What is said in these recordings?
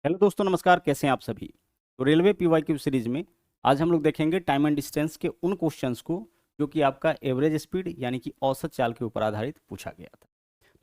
Hello दोस्तों, नमस्कार। कैसे हैं आप सभी। तो रेलवे पीवाईक्यू सीरीज में आज हम लोग देखेंगे टाइम एंड डिस्टेंस के उन क्वेश्चंस को जो कि आपका एवरेज स्पीड यानी कि औसत चाल के ऊपर आधारित पूछा गया था।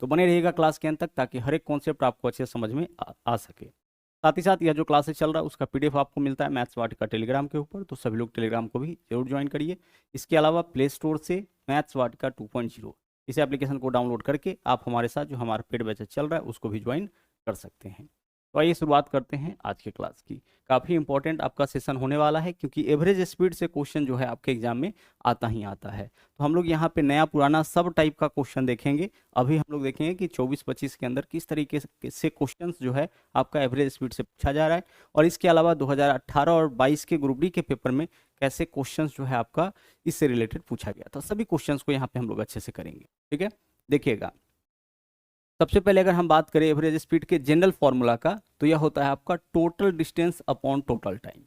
तो बने रहिएगा क्लास के अंत तक ताकि हर एक कॉन्सेप्ट आपको अच्छे से समझ में आ सके। साथ ही साथ यह जो क्लासेस चल रहा है उसका पीडीएफ आपको मिलता है मैथ्स वाट का टेलीग्राम के ऊपर, तो सभी लोग टेलीग्राम को भी जरूर ज्वाइन करिए। इसके अलावा प्ले स्टोर से मैथ्स वाट का 2.0 इस एप्लीकेशन को डाउनलोड करके आप हमारे साथ जो हमारा पेड बैच चल रहा है उसको भी ज्वाइन कर सकते हैं। तो आइए शुरुआत करते हैं आज के क्लास की। काफ़ी इंपॉर्टेंट आपका सेशन होने वाला है क्योंकि एवरेज स्पीड से क्वेश्चन जो है आपके एग्जाम में आता ही आता है। तो हम लोग यहाँ पे नया पुराना सब टाइप का क्वेश्चन देखेंगे। अभी हम लोग देखेंगे कि 24-25 के अंदर किस तरीके से क्वेश्चंस जो है आपका एवरेज स्पीड से पूछा जा रहा है, और इसके अलावा 2018 और 22 के ग्रुप डी के पेपर में कैसे क्वेश्चंस जो है आपका इससे रिलेटेड पूछा गया था। सभी क्वेश्चंस को यहाँ पे हम लोग अच्छे से करेंगे। ठीक है, देखिएगा। सबसे पहले अगर हम बात करें एवरेज स्पीड के जनरल फॉर्मूला का, तो यह होता है आपका total distance upon total time.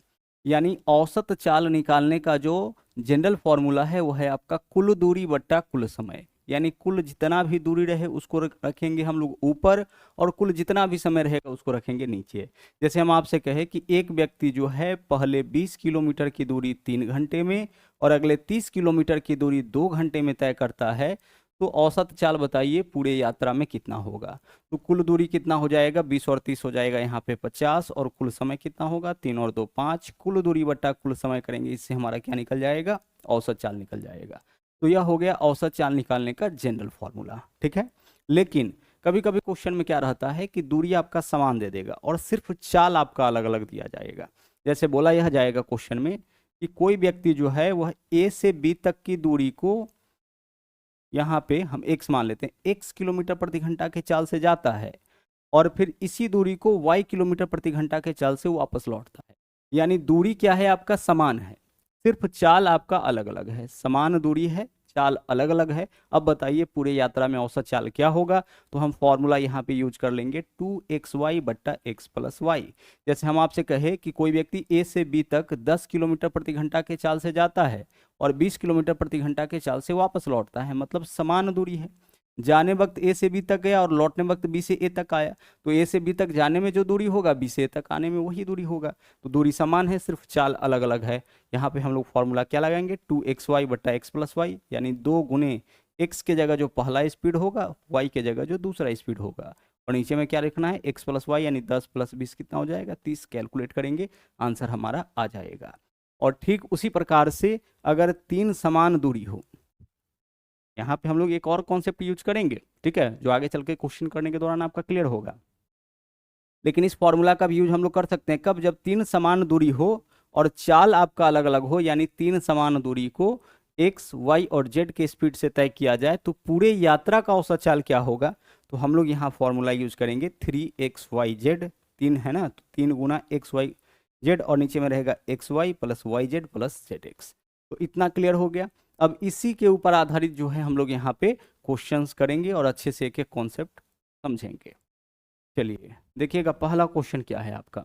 यानी औसत चाल निकालने का जो जनरल फॉर्मूला है वो है आपका कुल दूरी बट्टा कुल समय। यानी कुल जितना भी दूरी रहे उसको रखेंगे हम लोग ऊपर, और कुल जितना भी समय रहेगा उसको रखेंगे नीचे। जैसे हम आपसे कहे कि एक व्यक्ति जो है पहले 20 किलोमीटर की दूरी 3 घंटे में और अगले 30 किलोमीटर की दूरी 2 घंटे में तय करता है, तो औसत चाल बताइए पूरे यात्रा में कितना होगा। तो कुल दूरी कितना हो जाएगा, 20 और 30 हो जाएगा यहाँ पे 50, और कुल समय कितना होगा, 3 और 2 5। कुल दूरी बट्टा कुल समय करेंगे, इससे हमारा क्या निकल जाएगा, औसत चाल निकल जाएगा। तो यह हो गया औसत चाल निकालने का जनरल फॉर्मूला। ठीक है, लेकिन कभी कभी क्वेश्चन में क्या रहता है कि दूरी आपका समान दे देगा और सिर्फ चाल आपका अलग अलग दिया जाएगा। जैसे बोला यह जाएगा क्वेश्चन में कि कोई व्यक्ति जो है वह ए से बी तक की दूरी को, यहाँ पे हम x मान लेते हैं, x किलोमीटर प्रति घंटा के चाल से जाता है और फिर इसी दूरी को y किलोमीटर प्रति घंटा के चाल से वापस लौटता है। यानी दूरी क्या है, आपका समान है, सिर्फ चाल आपका अलग अलग है। समान दूरी है, चाल अलग अलग है। अब बताइए पूरे यात्रा में औसत चाल क्या होगा। तो हम फॉर्मूला यहाँ पे यूज कर लेंगे 2xy बट्टा x प्लस वाई। जैसे हम आपसे कहे कि कोई व्यक्ति ए से बी तक 10 किलोमीटर प्रति घंटा के चाल से जाता है और 20 किलोमीटर प्रति घंटा के चाल से वापस लौटता है, मतलब समान दूरी है। जाने वक्त ए से बी तक गया और लौटने वक्त बी से ए तक आया, तो ए से बी तक जाने में जो दूरी होगा बी से ए तक आने में वही दूरी होगा। तो दूरी समान है, सिर्फ चाल अलग अलग है। यहाँ पे हम लोग फॉर्मूला क्या लगाएंगे, 2xy बट्टा x प्लस वाई, यानी 2 गुने x के जगह जो पहला स्पीड होगा y के जगह जो दूसरा स्पीड होगा, और नीचे में क्या लिखना है, x प्लस वाई, यानी 10 प्लस 20 कितना हो जाएगा, 30। कैलकुलेट करेंगे, आंसर हमारा आ जाएगा। और ठीक उसी प्रकार से अगर 3 समान दूरी हो, यहाँ पे हम लोग एक और कॉन्सेप्ट यूज करेंगे, ठीक है, जो आगे चल के क्वेश्चन करने के दौरान आपका क्लियर होगा। लेकिन इस फॉर्मूला का भी यूज हम लोग कर सकते हैं कब, जब 3 समान दूरी हो और चाल आपका अलग अलग हो। यानी 3 समान दूरी को x, y और z के स्पीड से तय किया जाए तो पूरे यात्रा का औसत चाल क्या होगा। तो हम लोग यहाँ फॉर्मूला यूज करेंगे 3xyz, 3 है ना, तो 3 गुना xyz और नीचे में रहेगा xy plus yz plus zx। तो इतना क्लियर हो गया। अब इसी के ऊपर आधारित जो है हम लोग यहाँ पे क्वेश्चंस करेंगे और अच्छे से एक एक कॉन्सेप्ट समझेंगे। चलिए देखिएगा, पहला क्वेश्चन क्या है आपका।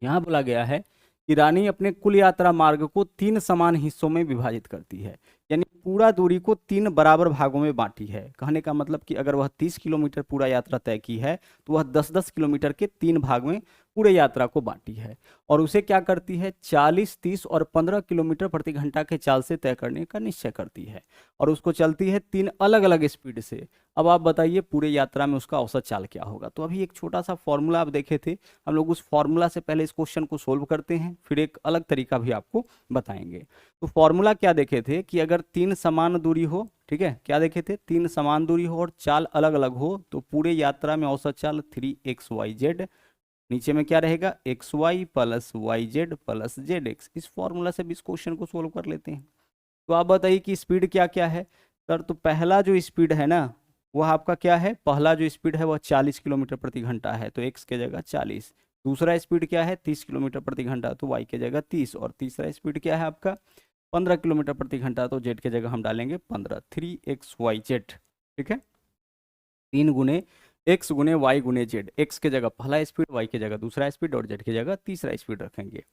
यहाँ बोला गया है कि रानी अपने कुल यात्रा मार्ग को 3 समान हिस्सों में विभाजित करती है। यानी पूरा दूरी को 3 बराबर भागों में बांटी है। कहने का मतलब कि अगर वह 30 किलोमीटर पूरा यात्रा तय की है तो वह 10-10 किलोमीटर के 3 भाग में पूरे यात्रा को बांटी है, और उसे क्या करती है, 40, 30 और 15 किलोमीटर प्रति घंटा के चाल से तय करने का निश्चय करती है, और उसको चलती है 3 अलग अलग स्पीड से। अब आप बताइए पूरे यात्रा में उसका औसत चाल क्या होगा। तो अभी एक छोटा सा फॉर्मूला आप देखे थे, हम लोग उस फॉर्मूला से पहले इस क्वेश्चन को सोल्व करते हैं, फिर एक अलग तरीका भी आपको बताएंगे। तो फॉर्मूला क्या देखे थे कि अगर 3 समान दूरी हो, ठीक है, क्या देखे थे, 3 समान दूरी हो और चाल अलग अलग हो तो पूरे यात्रा में औसत चाल 3xyz, नीचे में क्या रहेगा, xy plus yz plus zx। इस फॉर्मूला से भी इस क्वेश्चन को सोल्व कर लेते हैं। तो आप बताइए कि स्पीड क्या क्या है सर। तो पहला जो स्पीड है ना वह आपका क्या है, पहला जो स्पीड है वह 40 किलोमीटर प्रति घंटा है, तो x के जगह 40। दूसरा स्पीड क्या है, 30 किलोमीटर प्रति घंटा, तो y के जगह 30। और तीसरा स्पीड क्या है आपका, 15 किलोमीटर प्रति घंटा, तो z के जगह हम डालेंगे 15, 3xyz। ठीक है, 3 गुने x गुने y गुने z, x के जगह पहला स्पीड, y के जगह दूसरा स्पीड और z के जगह तीसरा स्पीड रखेंगे।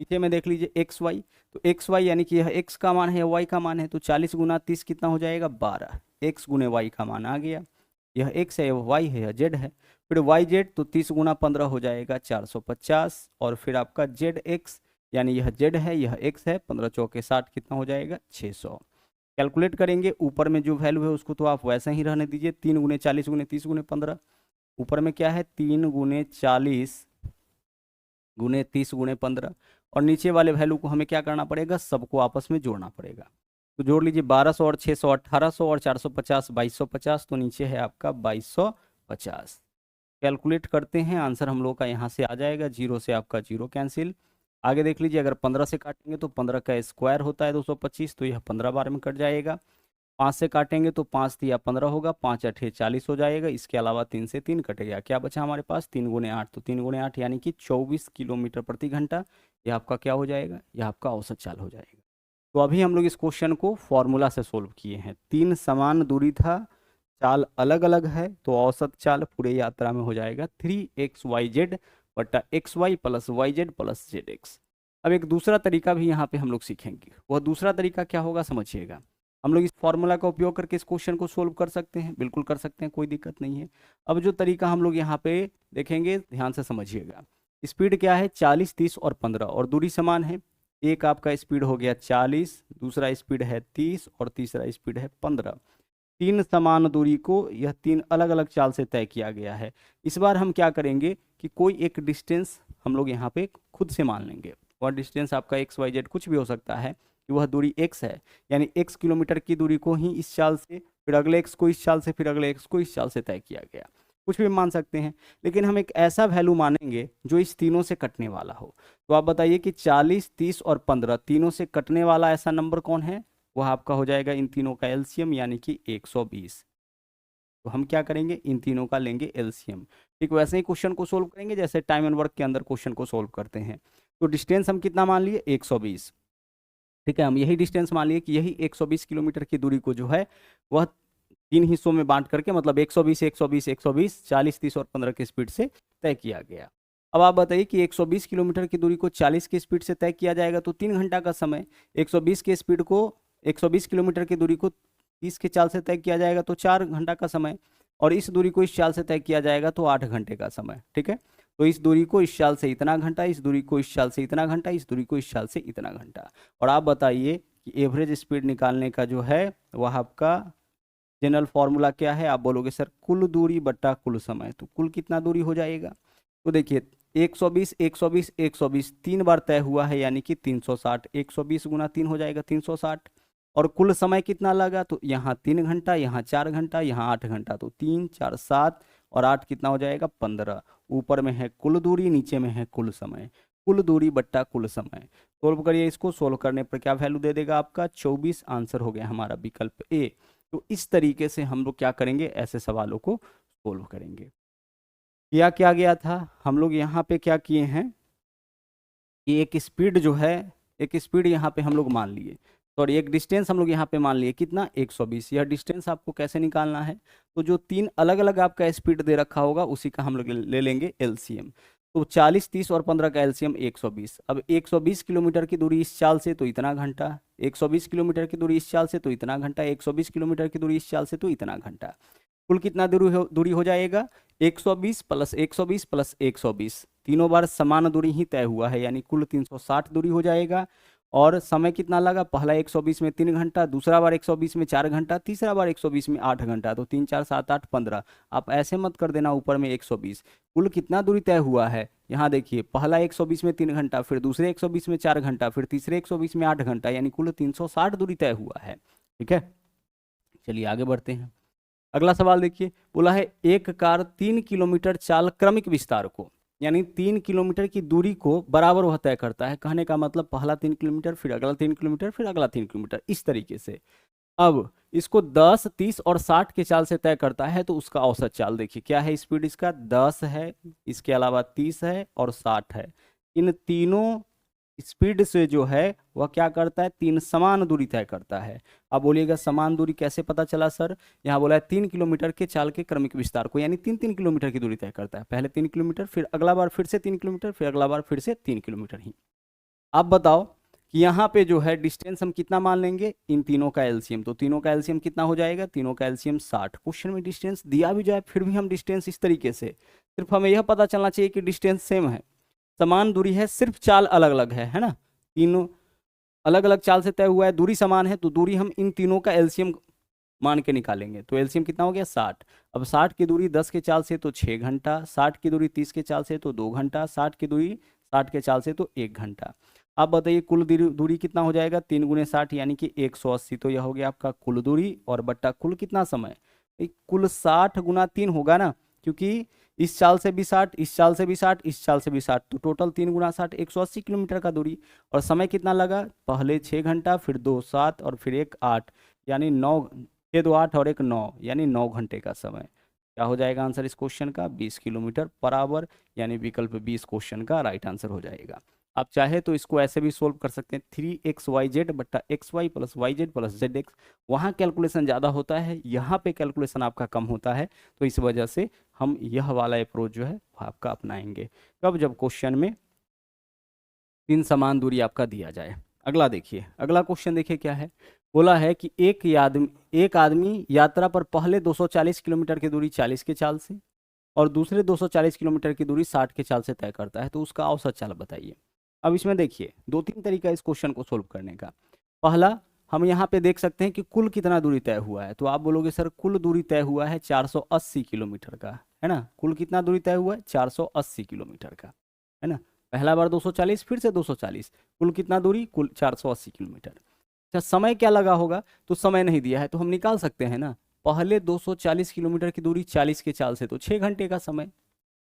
पीछे में देख लीजिए एक्स वाई, तो एक्स वाई यानी कि यह x का मान है, वाई का मान है, तो 40 गुना 30 कितना हो जाएगा, 12। x गुने वाई का मान आ गया, यह x है, यह y है, यह z है। फिर वाई जेड तो 30 गुना 15 हो जाएगा 450, और फिर आपका जेड एक्स यानी यह जेड है यह एक्स है, 15 चौके 60 कितना हो जाएगा 600। कैलकुलेट करेंगे, ऊपर में जो वैल्यू है उसको तो आप वैसा ही रहने दीजिए, 3 गुने 40 गुने 30 गुने 15, ऊपर में क्या है 3 गुने 40 गुने 30 गुने 15, और नीचे वाले वैल्यू को हमें क्या करना पड़ेगा, सबको आपस में जोड़ना पड़ेगा। तो जोड़ लीजिए 1200 और 600 1800 और 450 2250, तो नीचे है आपका 2250। कैलकुलेट करते हैं, आंसर हम लोग का यहाँ से आ जाएगा, जीरो से आपका जीरो कैंसिल। आगे देख लीजिए, अगर 15 से काटेंगे तो 15 का स्क्वायर होता है 225, तो यह 15 बार में कट जाएगा। 5 से काटेंगे तो 5 तिया 15 होगा, 5 अठे 40 हो जाएगा। इसके अलावा 3 से 3 कटेगा, क्या बचा हमारे पास 3 गुने 8, तो 3 गुने 8 यानी कि 24 किलोमीटर प्रति घंटा। यह आपका क्या हो जाएगा, यह आपका औसत चाल हो जाएगा। तो अभी हम लोग इस क्वेश्चन को फॉर्मूला से सोल्व किए हैं। 3 समान दूरी था, चाल अलग अलग है, तो औसत चाल पूरे यात्रा में हो जाएगा 3xyz बटा xy plus yz plus zx। अब एक दूसरा तरीका भी यहाँ पे हम लोग सीखेंगे, वह दूसरा तरीका क्या होगा समझिएगा। हम लोग इस फॉर्मूला का उपयोग करके इस क्वेश्चन को सोल्व कर सकते हैं, बिल्कुल कर सकते हैं, कोई दिक्कत नहीं है। अब जो तरीका हम लोग यहाँ पे देखेंगे, ध्यान से समझिएगा। स्पीड क्या है 40 30 और 15, और दूरी समान है। एक आपका स्पीड हो गया 40, दूसरा स्पीड है 30 और तीसरा स्पीड है 15। 3 समान दूरी को यह 3 अलग अलग चाल से तय किया गया है। इस बार हम क्या करेंगे कि कोई एक डिस्टेंस हम लोग यहाँ पे खुद से मान लेंगे। वह डिस्टेंस आपका एक्स वाई जेड कुछ भी हो सकता है, कि वह दूरी x है, यानी x किलोमीटर की दूरी को ही इस चाल से, फिर अगले x को इस चाल से, फिर अगले x को इस चाल से तय किया गया। कुछ भी मान सकते हैं, लेकिन हम एक ऐसा वैल्यू मानेंगे जो इस तीनों से कटने वाला हो। तो आप बताइए कि 40 30 और 15 तीनों से कटने वाला ऐसा नंबर कौन है, वह आपका हो जाएगा इन तीनों का एलसीएम यानी कि 120। तो हम क्या करेंगे, इन तीनों का लेंगे एलसीएम। ठीक वैसे ही क्वेश्चन को सोल्व करेंगे जैसे टाइम एंड वर्क के अंदर क्वेश्चन को सोल्व करते हैं। तो डिस्टेंस हम कितना मान लिए 120, ठीक है। हम यही डिस्टेंस मान लिए कि यही 120 किलोमीटर की दूरी को जो है वह 3 हिस्सों में बांट करके, मतलब 120 120 120 40 30 और 15 की स्पीड से तय किया गया। अब आप बताइए कि 120 किलोमीटर की दूरी को 40 की स्पीड से तय किया जाएगा तो 3 घंटा का समय, 120 की स्पीड को 120 किलोमीटर की दूरी को 30 के चाल से तय किया जाएगा तो 4 घंटा का समय, और इस दूरी को इस चाल से तय किया जाएगा तो 8 घंटे का समय, ठीक है। तो इस दूरी को इस चाल से इतना घंटा, इस दूरी को इस चाल से इतना घंटा, इस दूरी को इस चाल से इतना घंटा। और आप बताइए कि एवरेज स्पीड निकालने का जो है वह आपका जनरल फॉर्मूला क्या है। आप बोलोगे सर कुल दूरी बट्टा कुल समय, तो कुल कितना दूरी हो जाएगा। तो देखिए 120 120 120 3 बार तय हुआ है यानी कि 360, 120 गुना 3 हो जाएगा 360। और कुल समय कितना लगा, तो यहाँ 3 घंटा, यहाँ 4 घंटा, यहाँ 8 घंटा, तो 3 4 7 और 8 कितना हो जाएगा 15। ऊपर में है कुल दूरी, नीचे में है कुल समय, कुल दूरी बट्टा कुल समय। सोल्व करिए इसको, सोल्व करने पर क्या वैल्यू दे देगा आपका 24। आंसर हो गया हमारा विकल्प ए। तो इस तरीके से हम लोग क्या करेंगे, ऐसे सवालों को सोल्व करेंगे। क्या गया था, हम लोग यहाँ पे क्या किए हैं कि एक स्पीड जो है, एक स्पीड यहाँ पे हम लोग मान लिए, सॉरी एक डिस्टेंस हम लोग यहाँ पे मान लिए कितना 120। यह डिस्टेंस आपको कैसे निकालना है, तो जो 3 अलग अलग आपका स्पीड दे रखा होगा उसी का हम लोग ले लेंगे एलसीएम। तो 40 30 और 15 का एलसीएम 120। अब 120 किलोमीटर की दूरी इस चाल से तो इतना घंटा, 120 किलोमीटर की दूरी इस चाल से तो इतना घंटा, 120 किलोमीटर की दूरी इस चाल से तो इतना घंटा। कुल कितना दूरी हो जाएगा 120 प्लस 120 प्लस 120, तीनों बार समान दूरी ही तय हुआ है यानी कुल 360 दूरी हो जाएगा। और समय कितना लगा, पहला 120 में 3 घंटा, दूसरा बार 120 में 4 घंटा, तीसरा बार 120 में 8 घंटा, तो 3 4 7 8 15। आप ऐसे मत कर देना ऊपर में 120। कुल कितना दूरी तय हुआ है, यहाँ देखिए पहला 120 में 3 घंटा, फिर दूसरे 120 में 4 घंटा, फिर तीसरे 120 में 8 घंटा, यानी कुल 360 दूरी तय हुआ है, ठीक है। चलिए आगे बढ़ते हैं। अगला सवाल देखिए, बोला है एक कार 3 किलोमीटर चाल क्रमिक विस्तार को, यानी 3 किलोमीटर की दूरी को बराबर वह तय करता है। कहने का मतलब पहला 3 किलोमीटर, फिर अगला 3 किलोमीटर, फिर अगला 3 किलोमीटर, इस तरीके से। अब इसको 10 30 और 60 के चाल से तय करता है, तो उसका औसत चाल देखिए क्या है, स्पीड इसका 10 है, इसके अलावा 30 है और 60 है। इन तीनों स्पीड से जो है वह क्या करता है, 3 समान दूरी तय करता है। अब बोलिएगा समान दूरी कैसे पता चला सर, यहाँ बोला है 3 किलोमीटर के चाल के क्रमिक विस्तार को, यानी 3 3 किलोमीटर की दूरी तय करता है। पहले 3 किलोमीटर, फिर अगला बार फिर से 3 किलोमीटर, फिर अगला बार फिर से 3 किलोमीटर ही। आप बताओ कि यहाँ पे जो है डिस्टेंस हम कितना मान लेंगे, इन तीनों का एलसीएम, तो तीनों का एलसीएम कितना हो जाएगा, तीनों का एलसीएम 60। क्वेश्चन में डिस्टेंस दिया भी जाए फिर भी हम डिस्टेंस इस तरीके से, सिर्फ हमें यह पता चलना चाहिए कि डिस्टेंस सेम है, समान दूरी है, सिर्फ चाल अलग अलग है ना, तीनों अलग अलग चाल से तय हुआ है, दूरी समान है, तो दूरी हम इन तीनों का एलसीएम मान के निकालेंगे, तो एलसीएम कितना हो गया 60। अब 60 की दूरी 10 के चाल से तो 6 घंटा, 60 की दूरी 30 के चाल से तो 2 घंटा, 60 की दूरी 60 के चाल से तो 1 घंटा। अब बताइए कुल दूरी कितना हो जाएगा, 3 गुने 60 यानी कि 180, तो यह हो गया आपका कुल दूरी, और बट्टा कुल कितना समय, कुल 60 गुना 3 होगा ना, क्योंकि इस चाल से भी 60, इस चाल से भी 60, इस चाल से भी 60, तो टोटल 3 गुना 60 180 किलोमीटर का दूरी। और समय कितना लगा, पहले 6 घंटा, फिर 2 7 और फिर 1 8, यानी 9, 6 2 8 और 1 9, यानी 9 घंटे का समय। क्या हो जाएगा आंसर इस क्वेश्चन का, 20 किलोमीटर पर आवर, यानी विकल्प 20 क्वेश्चन का राइट आंसर हो जाएगा। आप चाहे तो इसको ऐसे भी सोल्व कर सकते हैं, 3xyz बट्टा XY plus YZ plus ZX, वहाँ कैलकुलेशन ज़्यादा होता है, यहाँ पे कैलकुलेशन आपका कम होता है, तो इस वजह से हम यह वाला अप्रोच जो है वो आपका अपनाएंगे। कब, जब क्वेश्चन में 3 समान दूरी आपका दिया जाए। अगला देखिए, अगला क्वेश्चन देखिए क्या है, बोला है कि एक आदमी यात्रा पर पहले 240 किलोमीटर की दूरी 40 के चाल से और दूसरे 240 किलोमीटर की दूरी 60 के चाल से तय करता है, तो उसका औसत चाल बताइए। अब इसमें देखिए 2-3 तरीका इस क्वेश्चन को सोल्व करने का। पहला, हम यहाँ पे देख सकते हैं कि कुल कितना दूरी तय हुआ है, तो आप बोलोगे सर कुल दूरी तय हुआ है 480 किलोमीटर का, है ना, कुल कितना दूरी तय हुआ है 480 किलोमीटर का, है ना, पहला बार 240, फिर से 240, कुल कितना दूरी, कुल 480 किलोमीटर। अच्छा, समय क्या लगा होगा, तो समय नहीं दिया है, तो हम निकाल सकते हैं ना, पहले 240 किलोमीटर की दूरी 40 के चाल से तो 6 घंटे का समय,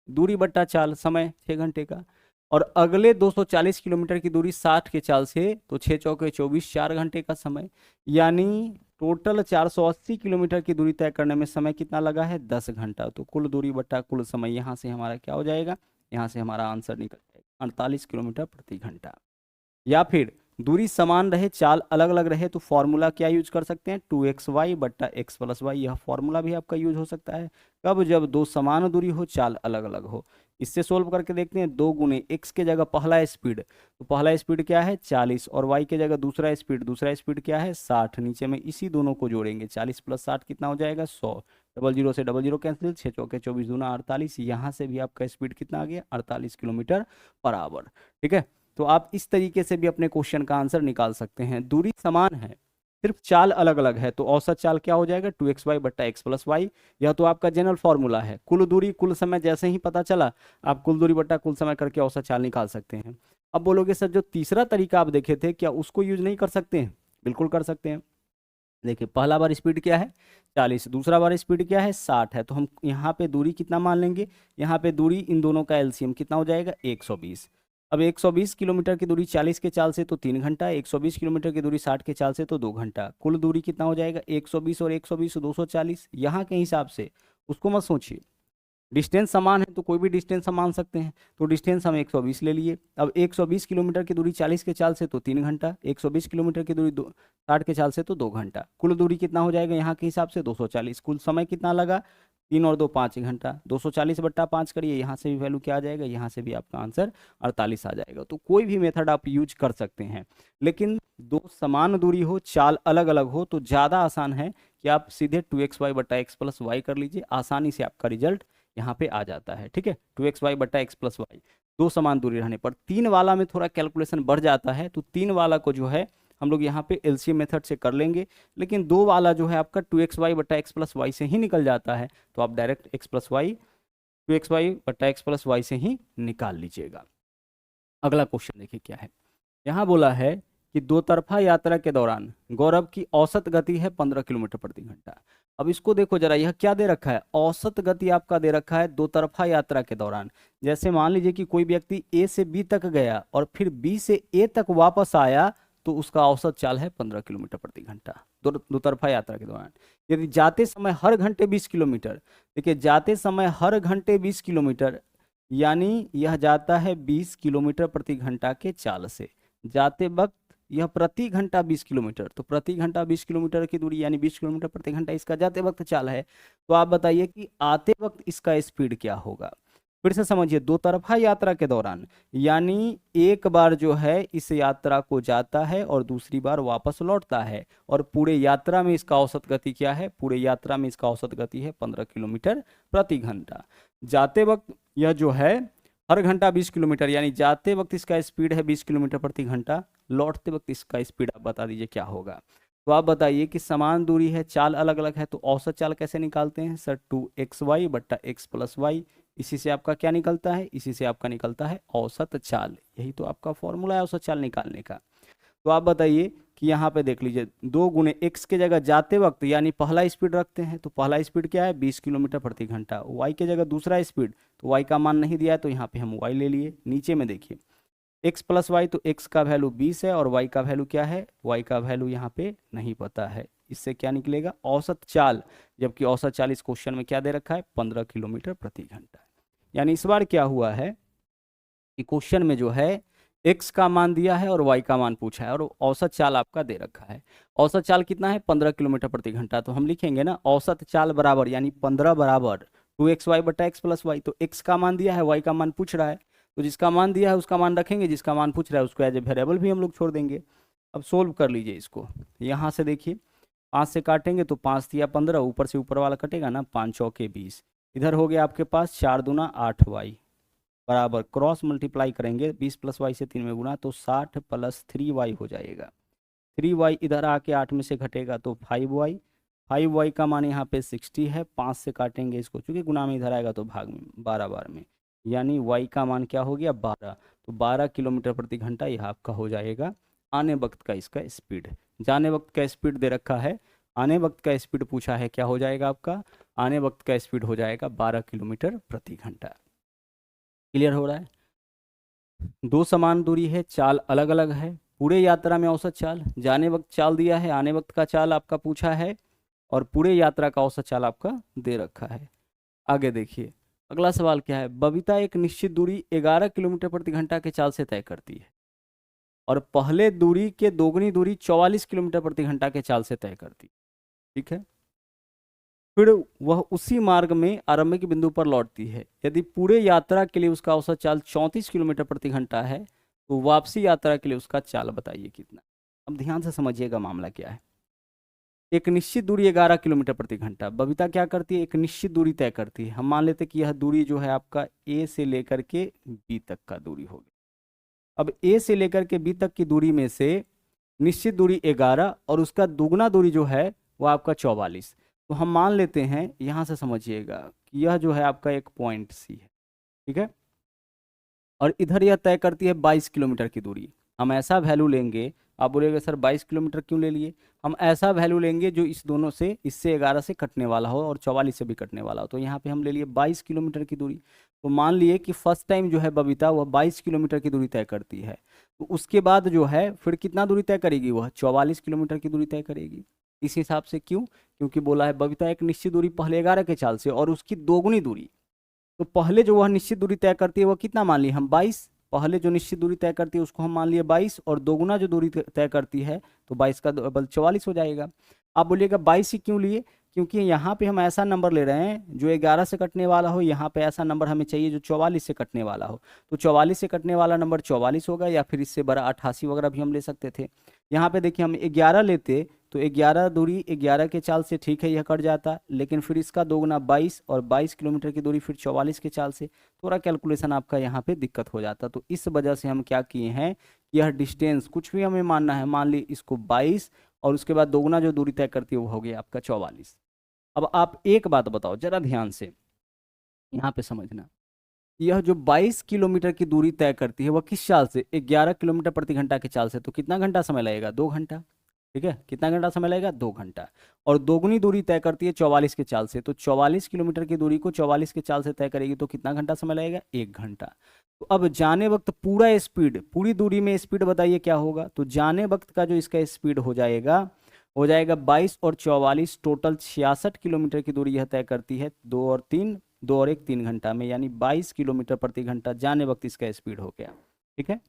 दूरी बट्टा चाल समय 6 घंटे का, और अगले 240 किलोमीटर की दूरी 60 के चाल से तो 6 चौके 24, 4 घंटे का समय, यानी टोटल 480 किलोमीटर की दूरी तय करने में समय कितना लगा है, 10 घंटा। तो कुल दूरी बट्टा कुल समय, यहाँ से हमारा क्या हो जाएगा, यहाँ से हमारा आंसर निकल जाएगा 48 किलोमीटर प्रति घंटा। या फिर दूरी समान रहे, चाल अलग अलग रहे, तो फॉर्मूला क्या यूज कर सकते हैं, 2xy बट्टा x प्लस वाई, यह फॉर्मूला भी आपका यूज हो सकता है। कब, जब दो समान दूरी हो, चाल अलग अलग हो। इससे सोल्व करके देखते हैं, 2 गुने x के जगह पहला स्पीड, तो पहला स्पीड क्या है 40, और y के जगह दूसरा स्पीड क्या है 60, नीचे में इसी दोनों को जोड़ेंगे, 40 प्लस 60 कितना हो जाएगा 100, डबल जीरो से डबल जीरो कैंसिल, 6 चौके 24 दूना 48, यहाँ से भी आपका स्पीड कितना आ गया 48 किलोमीटर पर आवर। ठीक है, तो आप इस तरीके से भी अपने क्वेश्चन का आंसर निकाल सकते हैं। दूरी समान है, सिर्फ चाल अलग अलग है, तो औसत चाल क्या हो जाएगा 2xy बट्टा x प्लस वाई, यह तो आपका जनरल फॉर्मूला है। कुल दूरी कुल समय जैसे ही पता चला, आप कुल दूरी बट्टा कुल समय करके औसत चाल निकाल सकते हैं। अब बोलोगे सर जो तीसरा तरीका आप देखे थे, क्या उसको यूज नहीं कर सकते हैं, बिल्कुल कर सकते हैं। देखिए पहला बार स्पीड क्या है 40, दूसरा बार स्पीड क्या है 60 है, तो हम यहाँ पे दूरी कितना मान लेंगे, यहाँ पे दूरी इन दोनों का एलसीएम कितना हो जाएगा 120। अब 120 किलोमीटर की दूरी 40 के चाल से तो 3 घंटा, 120 किलोमीटर की दूरी 60 के चाल से तो 2 घंटा, कुल दूरी कितना हो जाएगा 120 और 120 240। यहाँ के हिसाब से उसको मत सोचिए, डिस्टेंस समान है तो कोई भी डिस्टेंस हम मान सकते हैं, तो डिस्टेंस हम 120 ले लिए। अब 120 किलोमीटर की दूरी 40 के चाल से तो 3 घंटा, 120 किलोमीटर की दूरी 60 के चाल से तो 2 घंटा, कुल दूरी कितना हो जाएगा यहाँ के हिसाब से 240, कुल समय कितना लगा 3 और 2 5 घंटा, 240 बट्टा 5 करिए, यहाँ से भी वैल्यू क्या आ जाएगा, यहाँ से भी आपका आंसर 48 आ जाएगा। तो कोई भी मेथड आप यूज कर सकते हैं, लेकिन दो समान दूरी हो, चाल अलग अलग हो, तो ज़्यादा आसान है कि आप सीधे 2xy बट्टा x प्लस वाई कर लीजिए, आसानी से आपका रिजल्ट यहाँ पे आ जाता है। ठीक है, 2xy बट्टा x प्लस वाई, दो समान दूरी रहने पर। 3 वाला में थोड़ा कैलकुलेशन बढ़ जाता है, तो 3 वाला को जो है हम लोग यहाँ पे एलसीएम मेथड से कर लेंगे, लेकिन 2 वाला जो है आपका 2xy बट्टा x प्लस वाई से ही निकल जाता है, तो आप direct x plus Y 2xy बट्टा x प्लस वाई से ही निकाल लीजिएगा। अगला क्वेश्चन देखिए क्या है, यहाँ बोला है कि दो तरफा यात्रा के दौरान गौरव की औसत गति है 15 किलोमीटर प्रति घंटा। अब इसको देखो जरा, यह क्या दे रखा है, औसत गति आपका दे रखा है दो तरफा यात्रा के दौरान। जैसे मान लीजिए कि कोई व्यक्ति ए से बी तक गया और फिर बी से ए तक वापस आया, तो उसका औसत चाल है 15 किलोमीटर प्रति घंटा दो तरफा यात्रा के दौरान। यदि जाते समय हर घंटे 20 किलोमीटर, देखिए जाते समय हर घंटे 20 किलोमीटर, यानी यह जाता है 20 किलोमीटर प्रति घंटा के चाल से, जाते वक्त यह प्रति घंटा 20 किलोमीटर, तो प्रति घंटा 20 किलोमीटर की दूरी यानी 20 किलोमीटर प्रति घंटा इसका जाते वक्त चाल है। तो आप बताइए कि आते वक्त इसका स्पीड क्या होगा। फिर से समझिए, दो तरफा यात्रा के दौरान, यानी एक बार जो है इस यात्रा को जाता है और दूसरी बार वापस लौटता है, और पूरे यात्रा में इसका औसत गति क्या है, पूरे यात्रा में इसका औसत गति है 15 किलोमीटर प्रति घंटा। जाते वक्त यह जो है हर घंटा 20 किलोमीटर, यानी जाते वक्त इसका स्पीड है 20 किलोमीटर प्रति घंटा, लौटते वक्त इसका स्पीड आप बता दीजिए क्या होगा। तो आप बताइए कि समान दूरी है, चाल अलग अलग है, तो औसत चाल कैसे निकालते हैं सर, 2xy बट्टा x प्लस वाई, इसी से आपका क्या निकलता है, इसी से आपका निकलता है औसत चाल। यही तो आपका फॉर्मूला है औसत चाल निकालने का। तो आप बताइए कि यहाँ पे देख लीजिए, 2 गुने x के जगह जाते वक्त यानी पहला स्पीड रखते हैं, तो पहला स्पीड क्या है 20 किलोमीटर प्रति घंटा, y के जगह दूसरा स्पीड, तो y का मान नहीं दिया है तो यहाँ पे हम y ले लिए। नीचे में देखिए x प्लस वाई, तो x का वैल्यू 20 है और y का वैल्यू क्या है, y का वैल्यू यहाँ पे नहीं पता है। इससे क्या निकलेगा, औसत चाल, जबकि औसत चाल इस क्वेश्चन में क्या दे रखा है 15 किलोमीटर प्रति घंटा। यानी इस बार क्या हुआ है कि क्वेश्चन में जो है x का मान दिया है और y का मान पूछा है और औसत चाल आपका दे रखा है। औसत चाल कितना है 15 किलोमीटर प्रति घंटा, तो हम लिखेंगे ना औसत चाल बराबर, यानी 15 बराबर 2xy बटा x प्लस वाई। तो x का मान दिया है, y का मान पूछ रहा है, तो जिसका मान दिया है उसका मान रखेंगे, जिसका मान पूछ रहा है उसको एज ए वेरिएबल भी हम लोग छोड़ देंगे। अब सोल्व कर लीजिए इसको, यहाँ से देखिए 5 से काटेंगे तो 5 दिया 15, ऊपर से ऊपर वाला कटेगा ना, 5 चौके 20, इधर हो गया आपके पास 4 दूना 8y बराबर, क्रॉस मल्टीप्लाई करेंगे 20 प्लस वाई से 3 में गुना, तो 60 प्लस 3y हो जाएगा। 3y इधर आके 8 में से घटेगा तो 5y, 5y का मान यहाँ पे 60 है, 5 से काटेंगे इसको, चूंकि गुना में इधर आएगा तो भाग में 12 बार में, यानी y का मान क्या हो गया 12। तो 12 किलोमीटर प्रति घंटा यह आपका हो जाएगा आने वक्त का इसका स्पीड। जाने वक्त का स्पीड दे रखा है, आने वक्त का स्पीड पूछा है, क्या हो जाएगा आपका, आने वक्त का स्पीड हो जाएगा 12 किलोमीटर प्रति घंटा। क्लियर हो रहा है। दो समान दूरी है, चाल अलग अलग है, पूरे यात्रा में औसत चाल, जाने वक्त चाल दिया है, आने वक्त का चाल आपका पूछा है, और पूरे यात्रा का औसत चाल आपका दे रखा है। आगे देखिए अगला सवाल क्या है, बबीता एक निश्चित दूरी 11 किलोमीटर प्रति घंटा के चाल से तय करती है और पहले दूरी के दोगुनी दूरी 44 किलोमीटर प्रति घंटा के चाल से तय करती है। ठीक है, फिर वह उसी मार्ग में आरंभिक बिंदु पर लौटती है। यदि पूरे यात्रा के लिए उसका औसत चाल 34 किलोमीटर प्रति घंटा है, तो वापसी यात्रा के लिए उसका चाल बताइए कितना। अब ध्यान से समझिएगा मामला क्या है। एक निश्चित दूरी 11 किलोमीटर प्रति घंटा, बबीता क्या करती है, एक निश्चित दूरी तय करती है। हम मान लेते कि यह दूरी जो है आपका ए से लेकर के बी तक का दूरी होगी। अब ए से लेकर के बी तक की दूरी में से निश्चित दूरी 11 और उसका दुगना दूरी जो है वो आपका 44। तो हम मान लेते हैं, यहाँ से समझिएगा कि यह जो है आपका एक पॉइंट सी है, ठीक है, और इधर यह तय करती है 22 किलोमीटर की दूरी। हम ऐसा वैल्यू लेंगे, आप बोलेंगे सर 22 किलोमीटर क्यों ले लिए, हम ऐसा वैल्यू लेंगे जो इस दोनों से, इससे 11 से कटने वाला हो और 44 से भी कटने वाला हो। तो यहाँ पे हम ले लिए 22 किलोमीटर की दूरी। तो मान लिए कि फर्स्ट टाइम जो है बबीता वह 22 किलोमीटर की दूरी तय करती है, तो उसके बाद जो है फिर कितना दूरी तय करेगी, वह 44 किलोमीटर की दूरी तय करेगी। इस हिसाब से क्यों, क्योंकि बोला है बबीता एक निश्चित दूरी पहले 11 के चाल से और उसकी दोगुनी दूरी, तो पहले जो वह निश्चित दूरी तय करती है वह कितना मान लिए हम 22, पहले जो निश्चित दूरी तय करती है उसको हम मान लिए 22, और दोगुना जो दूरी तय करती है तो 22 का बल 44 हो जाएगा। आप बोलिएगा 22 ही क्यों लिए, क्योंकि यहाँ पे हम ऐसा नंबर ले रहे हैं जो 11 से कटने वाला हो, यहाँ पे ऐसा नंबर हमें चाहिए जो 44 से कटने वाला हो। तो 44 से कटने वाला नंबर 44 होगा, या फिर इससे बड़ा 88 वगैरह भी हम ले सकते थे। यहाँ पे देखिए हम 11 लेते तो 11 दूरी 11 के चाल से ठीक है यह कट जाता, लेकिन फिर इसका दोगुना 22 और 22 किलोमीटर की दूरी फिर 44 के चाल से, थोड़ा कैलकुलेशन आपका यहाँ पे दिक्कत हो जाता। तो इस वजह से हम क्या किए हैं, यह डिस्टेंस कुछ भी हमें मानना है, मान ली इसको 22 और उसके बाद दोगुना जो दूरी तय करती है वो हो गया आपका 44। अब आप एक बात बताओ जरा ध्यान से, यहाँ पे समझना, यह जो 22 किलोमीटर की दूरी तय करती है वह किस चाल से, 11 किलोमीटर प्रति घंटा के चाल से, तो कितना घंटा समय लगेगा, 2 घंटा। ठीक है, कितना घंटा समय लगेगा, 2 घंटा। और दोगुनी दूरी तय करती है 44 के चाल से, तो 44 किलोमीटर की दूरी को 44 के चाल से तय करेगी तो कितना घंटा समय लगेगा, 1 घंटा। तो अब जाने वक्त पूरा स्पीड, पूरी दूरी में स्पीड बताइए क्या होगा, तो जाने वक्त का जो इसका स्पीड हो जाएगा 22 और 44 टोटल 66 किलोमीटर की दूरी यह तय करती है, 2 और 1 3 घंटा में, यानी 22 किलोमीटर प्रति घंटा जाने वक्त इसका स्पीड हो गया। ठीक है,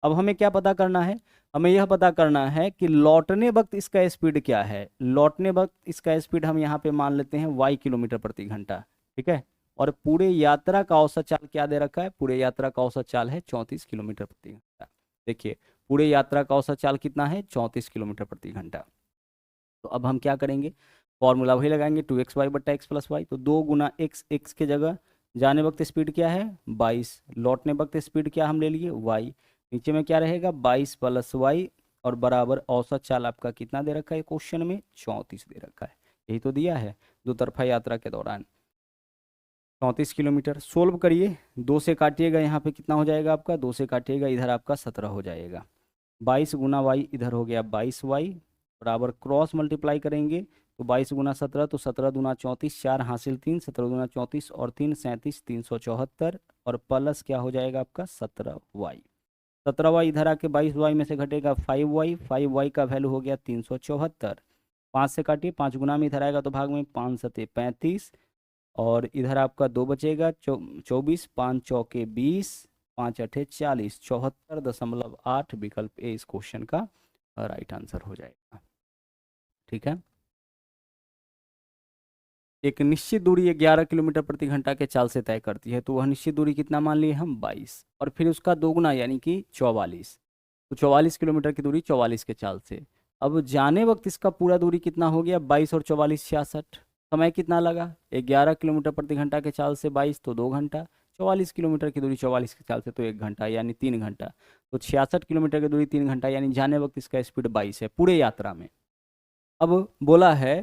अब हमें क्या पता करना है, हमें यह पता करना है कि लौटने वक्त इसका स्पीड क्या है। लौटने वक्त इसका स्पीड हम यहाँ पे मान लेते हैं y किलोमीटर प्रति घंटा। ठीक है, और पूरे यात्रा का औसत चाल क्या दे रखा है, पूरे यात्रा का औसत चाल है 34 किलोमीटर प्रति घंटा। देखिए पूरे यात्रा का औसत चाल कितना है, 34 किलोमीटर प्रति घंटा। तो अब हम क्या करेंगे, फॉर्मूला वही लगाएंगे 2xy/x+y। तो 2 गुना x के जगह जाने वक्त स्पीड क्या है 22, लौटने वक्त स्पीड क्या हम ले लिए y, नीचे में क्या रहेगा 22 + y और बराबर औसत चाल आपका कितना दे रखा है क्वेश्चन में 34 दे रखा है, यही तो दिया है दो तरफा यात्रा के दौरान 34 किलोमीटर। सोल्व करिए, 2 से काटिएगा यहाँ पे कितना हो जाएगा आपका, 2 से काटिएगा इधर आपका 17 हो जाएगा, 22 गुना वाई इधर हो गया 22y बराबर क्रॉस मल्टीप्लाई करेंगे तो 22 गुना 17 तो 17 दूना 34, 4 हासिल 3, 17 दूना 34 और 3 37, 374 और प्लस क्या हो जाएगा आपका 17y। 17y इधर आके 22y में से घटेगा 5y, 5y का वैल्यू हो गया 374। 5 से काटिए, 5 गुना में इधर आएगा तो भाग में 5 सते 35 और इधर आपका 2 बचेगा 24, 5 चौके 20, 5 अठे 40, 74.8 विकल्प ए इस क्वेश्चन का राइट आंसर हो जाएगा। ठीक है, एक निश्चित दूरी 11 किलोमीटर प्रति घंटा के चाल से तय करती है, तो वह निश्चित दूरी कितना मान लिए हम 22 और फिर उसका दोगुना यानी कि 44, तो 44 किलोमीटर की दूरी 44 के चाल से। अब जाने वक्त इसका पूरा दूरी कितना हो गया 22 और 44 66, समय कितना लगा 11 किलोमीटर प्रति घंटा के चाल से 22 तो 2 घंटा, 44 किलोमीटर की दूरी 44 के चाल से तो 1 घंटा यानी 3 घंटा, तो 66 किलोमीटर की दूरी 3 घंटा यानी जाने वक्त इसका स्पीड 22 है पूरे यात्रा में। अब बोला है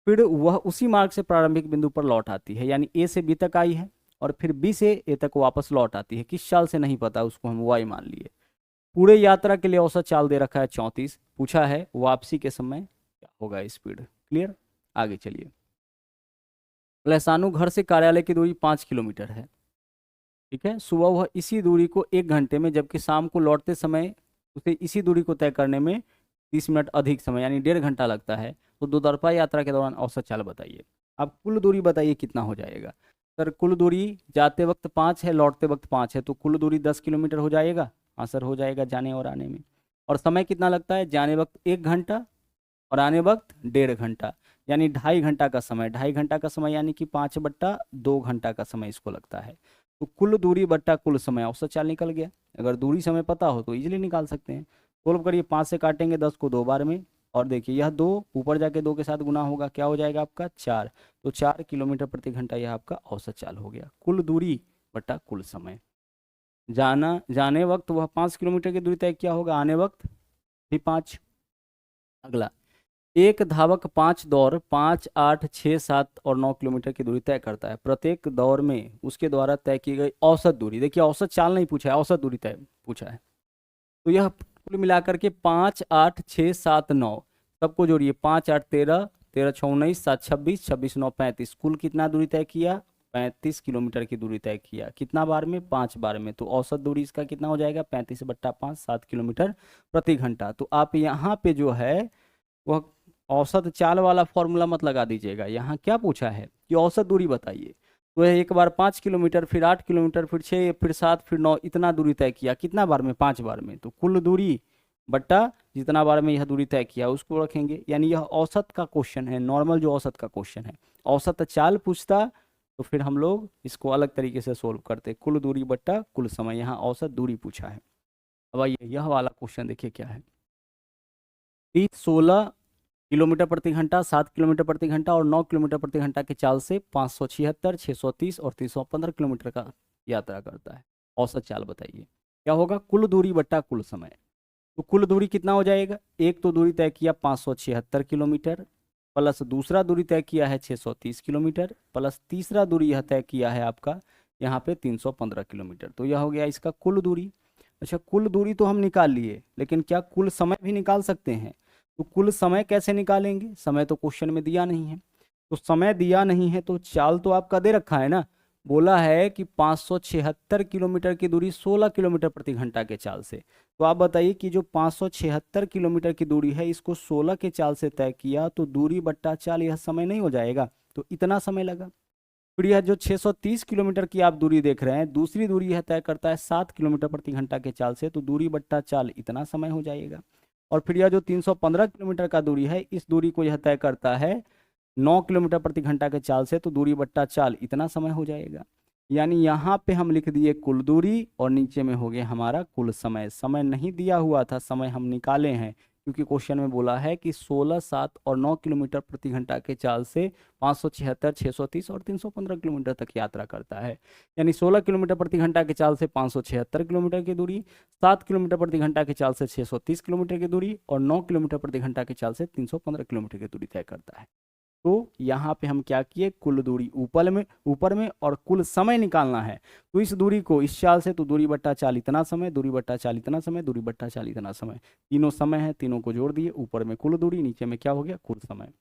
फिर वह उसी मार्ग से प्रारंभिक बिंदु पर लौट आती है, यानी ए से बी तक आई है और फिर बी से ए तक वापस लौट आती है, किस चाल से नहीं पता उसको हम वाई मान लिए। पूरे यात्रा के लिए औसत चाल दे रखा है 34, पूछा है वापसी के समय क्या होगा स्पीड। क्लियर, आगे चलिए। लहसानु घर से कार्यालय की दूरी 5 किलोमीटर है, ठीक है, सुबह वह इसी दूरी को 1 घंटे में जबकि शाम को लौटते समय उसे इसी दूरी को तय करने में 30 मिनट अधिक समय यानी 1.5 घंटा लगता है, तो दो तरफा यात्रा के दौरान औसत चाल बताइए। अब कुल दूरी बताइए कितना हो जाएगा। सर कुल दूरी जाते वक्त 5 है, लौटते वक्त 5 है, तो कुल दूरी 10 किलोमीटर हो जाएगा, आंसर हो जाएगा जाने और आने में। और समय कितना लगता है, जाने वक्त 1 घंटा और आने वक्त 1.5 घंटा यानी 2.5 घंटा का समय, 2.5 घंटा का समय यानी कि 5/2 घंटा का समय इसको लगता है। तो कुल दूरी बट्टा कुल समय औसत चाल निकल गया। अगर दूरी समय पता हो तो इजीली निकाल सकते हैं। सोल्व करिए, 5 से काटेंगे 10 को 2 बार में और देखिए यह 2 ऊपर जाके 2 के साथ गुना होगा, क्या हो जाएगा आपका 4, तो 4 किलोमीटर प्रति घंटा यह आपका औसत चाल हो गया। कुल दूरी बट्टा कुल समय, जाने वक्त वह 5 किलोमीटर की दूरी तय किया होगा, आने वक्त भी 5। अगला, एक धावक 5 दौड़ 5, 8, 6, 7 और 9 किलोमीटर की दूरी तय करता है। प्रत्येक दौड़ में उसके द्वारा तय की गई औसत दूरी, देखिए औसत चाल नहीं पूछा है, औसत दूरी तय पूछा है, तो यह कुल मिलाकर के 5, 8, 6, 7, 9 सबको जोड़िए, 5, 8, 13, 13, 6, 19, 7, 26, 26, 9, 35, कुल कितना दूरी तय किया 35 किलोमीटर की दूरी तय किया। कितना बार में, 5 बार में, तो औसत दूरी इसका कितना हो जाएगा 35/5, 7 किलोमीटर प्रति घंटा। तो आप यहाँ पे जो है वह औसत चाल वाला फॉर्मूला मत लगा दीजिएगा, यहाँ क्या पूछा है कि औसत दूरी बताइए, तो एक बार 5 किलोमीटर, फिर 8 किलोमीटर, फिर 6, फिर 7, फिर 9, इतना दूरी तय किया कितना बार में 5 बार में, तो कुल दूरी बट्टा जितना बार में यह दूरी तय किया उसको रखेंगे, यानी यह औसत का क्वेश्चन है, नॉर्मल जो औसत का क्वेश्चन है। औसत चाल पूछता तो फिर हम लोग इसको अलग तरीके से सोल्व करते, कुल दूरी बट्टा कुल समय, यहाँ औसत दूरी पूछा है। अब आइए यह वाला क्वेश्चन देखिए क्या है, 16 किलोमीटर प्रति घंटा, 7 किलोमीटर प्रति घंटा और 9 किलोमीटर प्रति घंटा के चाल से 576, 630 और 315 किलोमीटर का यात्रा करता है, औसत चाल बताइए। क्या होगा, कुल दूरी बट्टा कुल समय, तो कुल दूरी कितना हो जाएगा, एक तो दूरी तय किया 576 किलोमीटर प्लस दूसरा दूरी तय किया है 630 किलोमीटर प्लस तीसरा दूरी यह तय किया है आपका यहाँ पे 315 किलोमीटर, तो यह हो गया इसका कुल दूरी। अच्छा, कुल दूरी तो हम निकाल लिए, लेकिन क्या कुल समय भी निकाल सकते हैं, तो कुल समय कैसे निकालेंगे, समय तो क्वेश्चन में दिया नहीं है, तो समय दिया नहीं है तो चाल तो आपका दे रखा है ना, बोला है कि 576 किलोमीटर की दूरी 16 किलोमीटर प्रति घंटा के चाल से, तो आप बताइए कि जो 576 किलोमीटर की दूरी है इसको 16 के चाल से तय किया तो दूरी बट्टा चाल यह समय नहीं हो जाएगा, तो इतना समय लगा। फिर यह जो 630 किलोमीटर की आप दूरी देख रहे हैं, दूसरी दूरी यह तय करता है 7 किलोमीटर प्रति घंटा के चाल से, तो दूरी बट्टा चाल इतना समय हो जाएगा। और फिर यह जो 315 किलोमीटर का दूरी है, इस दूरी को यह तय करता है 9 किलोमीटर प्रति घंटा के चाल से, तो दूरी बट्टा चाल इतना समय हो जाएगा। यानी यहाँ पे हम लिख दिए कुल दूरी और नीचे में हो गया हमारा कुल समय। समय नहीं दिया हुआ था, समय हम निकाले हैं, क्योंकि क्वेश्चन में बोला है कि 16, 7 और 9 किलोमीटर प्रति घंटा के चाल से 576, 630 और 315 किलोमीटर तक यात्रा करता है। यानी 16 किलोमीटर प्रति घंटा के चाल से 576 किलोमीटर की दूरी, 7 किलोमीटर प्रति घंटा के चाल से 630 किलोमीटर की दूरी और 9 किलोमीटर प्रति घंटा के चाल से 315 किलोमीटर की दूरी तय करता है। तो यहाँ पे हम क्या किए, कुल दूरी ऊपर में और कुल समय निकालना है। तो इस दूरी को इस चाल से, तो दूरी बट्टा चाल इतना समय, दूरी बट्टा चाल इतना समय, दूरी बट्टा चाल इतना समय, तीनों समय है, तीनों को जोड़ दिए, ऊपर में कुल दूरी, नीचे में क्या हो गया, कुल समय।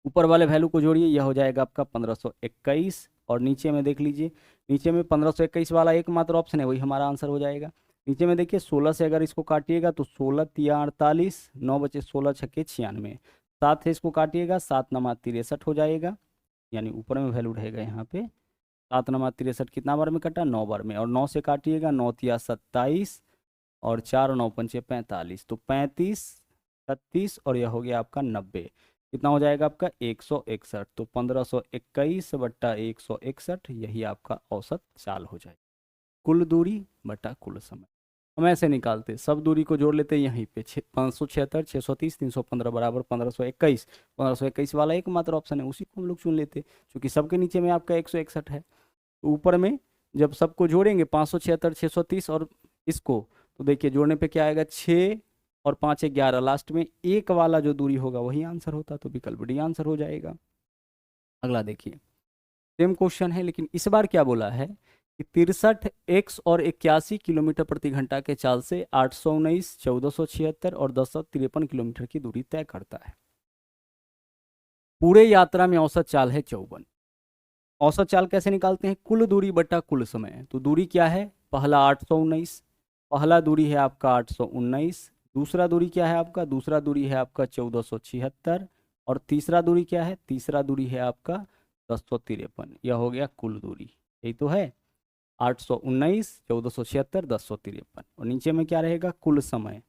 ऊपर वाले वैल्यू को जोड़िए, यह हो जाएगा आपका 1521 और नीचे में देख लीजिए, नीचे में 1521 वाला एकमात्र ऑप्शन है, वही हमारा आंसर हो जाएगा। नीचे में देखिए 16 से अगर इसको काटिएगा तो 16 तिया 48, 9 बचे 16 छक्के 96, 7 से इसको काटिएगा 7 नमा 63 हो जाएगा। यानी ऊपर में वैल्यू रहेगा यहाँ पे 7 नमा 63 कितना बार में कटा, 9 बार में। और 9 से काटिएगा 9 तिया 27 और 4 और 9 पंचे 45, तो 35, 36 और यह हो गया आपका 90। कितना हो जाएगा आपका 161। तो 1521 बट्टा 161 यही आपका औसत चाल हो जाएगा। कुल दूरी बटा कुल समय हम ऐसे निकालते, सब दूरी को जोड़ लेते यहीं पे 576, 630, 315 बराबर 1521। 1521 वाला एकमात्र ऑप्शन है, उसी को हम लोग चुन लेते, क्योंकि सबके नीचे में आपका 161 है। तो ऊपर में जब सबको जोड़ेंगे 576, 630 और इसको, तो देखिए जोड़ने पे क्या आएगा, 6 और 5 11, लास्ट में एक वाला जो दूरी होगा वही आंसर होता, तो विकल्प डी आंसर हो जाएगा। अगला देखिए, सेम क्वेश्चन है, लेकिन इस बार क्या बोला है कि 63 x और 81 किलोमीटर प्रति घंटा के चाल से 819, 1476 और 1053 किलोमीटर की दूरी तय करता है। पूरे यात्रा में औसत चाल है 54। औसत चाल कैसे निकालते हैं, कुल दूरी बटा कुल समय। तो दूरी क्या है, पहला 819, पहला दूरी है आपका 819, दूसरा दूरी क्या है आपका, दूसरा दूरी है आपका 1476 और तीसरा दूरी क्या है, तीसरा दूरी है आपका 1053। यह हो गया कुल दूरी, यही तो है 819, 1476, 1053। और नीचे में क्या रहेगा, कुल समय।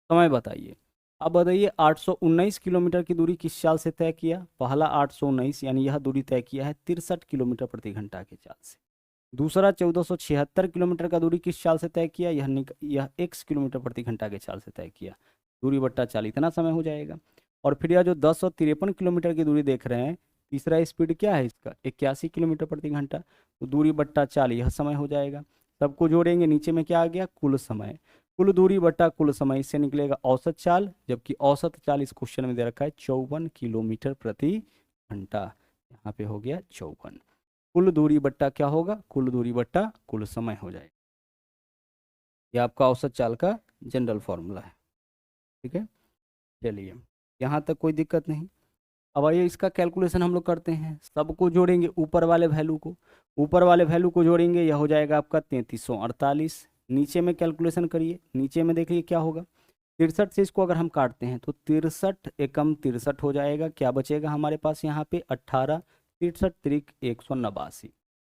समय बताइए। अब बताइए 819 किलोमीटर की दूरी किस चाल से तय किया, पहला 819 यानी यह दूरी तय किया है 63 किलोमीटर प्रति घंटा के चाल से। दूसरा 1476 किलोमीटर का दूरी किस चाल से तय किया, यह x किलोमीटर प्रति घंटा के चाल से तय किया। दूरी बट्टा चाल इतना समय हो जाएगा। और फिर यह जो 1053 किलोमीटर की दूरी देख रहे हैं, तीसरा स्पीड क्या है इसका, 81 किलोमीटर प्रति घंटा, तो दूरी बट्टा चाल यह समय हो जाएगा। सबको जोड़ेंगे, नीचे में क्या आ गया, कुल समय। कुल दूरी बट्टा कुल समय, इससे निकलेगा औसत चाल, जबकि औसत चाल इस क्वेश्चन में दे रखा है 54 किलोमीटर प्रति घंटा। यहाँ पे हो गया 54। कुल दूरी बट्टा क्या होगा, कुल दूरी बट्टा कुल समय हो जाएगा। यह आपका औसत चाल का जनरल फॉर्मूला है। ठीक है, चलिए यहाँ तक कोई दिक्कत नहीं। अब आइए इसका कैलकुलेशन हम लोग करते हैं। सबको जोड़ेंगे, ऊपर वाले वैल्यू को, ऊपर वाले वैल्यू को जोड़ेंगे, यह हो जाएगा आपका 3348। नीचे में कैलकुलेशन करिए, नीचे में देखिए क्या होगा, 63 से इसको अगर हम काटते हैं तो 63 एकम 63 हो जाएगा। क्या बचेगा हमारे पास यहाँ पे 18, 63 त्रिक 189।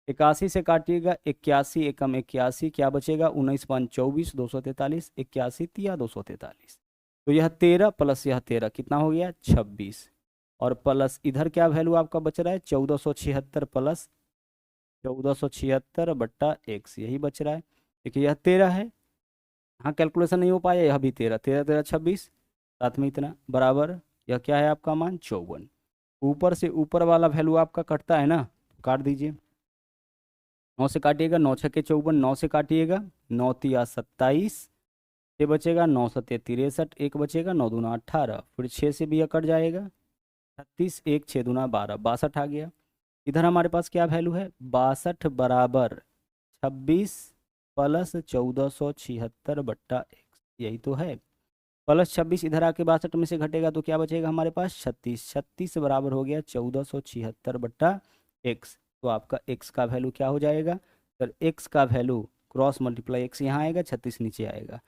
81 से काटिएगा, 81 एकम 81, क्या बचेगा 19 5 24, 243, 81 तिया 243। तो यह 13 प्लस यह 13 कितना हो गया 26, और प्लस इधर क्या वैल्यू आपका बच रहा है 1476 प्लस 1476 बट्टा x, यही बच रहा है। देखिए यह 13 है, हाँ कैलकुलेशन नहीं हो पाया, यह भी 13, 13 13 26, साथ में इतना बराबर, यह क्या है आपका मान 54। ऊपर से ऊपर वाला वैल्यू आपका कटता है ना, काट दीजिए। 9 से काटिएगा, 9 छक्के 54, 9 से काटिएगा, 9 तिया 27 से बचेगा, 9 सत्ते 63, एक बचेगा, 9 दूना 18, फिर 6 से भी यह कट जाएगा 36, 1 6 दूना 12, 62 आ गया। इधर हमारे पास क्या वैल्यू है 62 बराबर 26 प्लस 1476 बट्टा x, यही तो है। प्लस 26 इधर आके 62 में से घटेगा तो क्या बचेगा हमारे पास 36, 36 बराबर हो गया 1476 बट्टा x। तो आपका x का वैल्यू क्या हो जाएगा, सर x का वैल्यू क्रॉस मल्टीप्लाई x यहाँ आएगा, 36 नीचे आएगा,